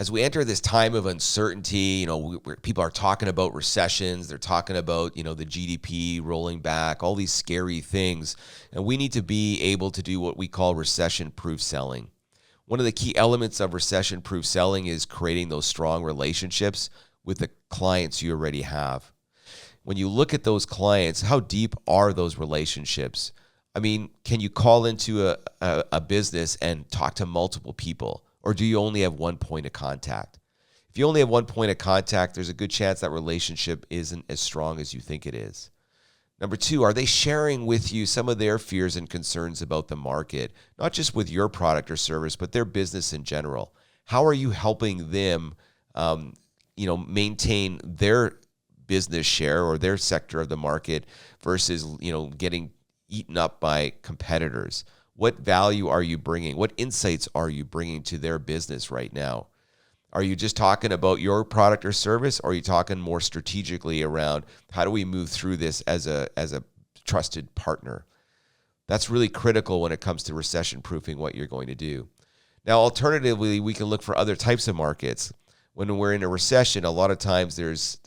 As we enter this time of uncertainty, people are talking about recessions. They're talking about, the GDP rolling back, all these scary things. And we need to be able to do what we call recession-proof selling. One of the key elements of recession-proof selling is creating those strong relationships with the clients you already have. When you look at those clients, how deep are those relationships? I mean, can you call into a business and talk to multiple people? Or do you only have one point of contact? If you only have one point of contact, there's a good chance that relationship isn't as strong as you think it is. Number two, are they sharing with you some of their fears and concerns about the market, not just with your product or service, but their business in general? How are you helping them, maintain their business share or their sector of the market versus, getting eaten up by competitors? What value are you bringing? What insights are you bringing to their business right now? Are you just talking about your product or service, or are you talking more strategically around how do we move through this as a trusted partner? That's really critical when it comes to recession-proofing what you're going to do. Now, alternatively, we can look for other types of markets. When we're in a recession, a lot of times there's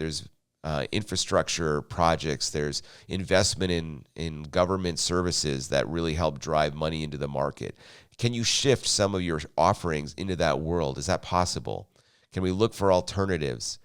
infrastructure projects, there's investment in government services that really help drive money into the market. Can you shift some of your offerings into that world? Is that possible? Can we look for alternatives?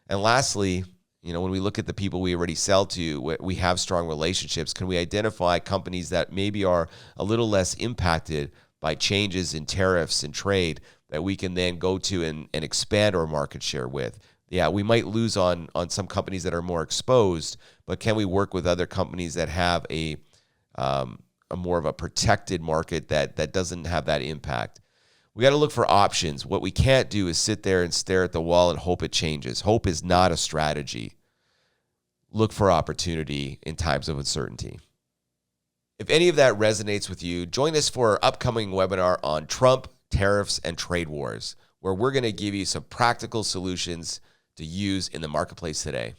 And lastly, when we look at the people we already sell to, we have strong relationships. Can we identify companies that maybe are a little less impacted by changes in tariffs and trade that we can then go to and expand our market share with? Yeah, we might lose on some companies that are more exposed, but can we work with other companies that have a more of a protected market that doesn't have that impact? We got to look for options. What we can't do is sit there and stare at the wall and hope it changes. Hope is not a strategy. Look for opportunity in times of uncertainty. If any of that resonates with you, join us for our upcoming webinar on Trump, tariffs, and trade wars, where we're going to give you some practical solutions to use in the marketplace today.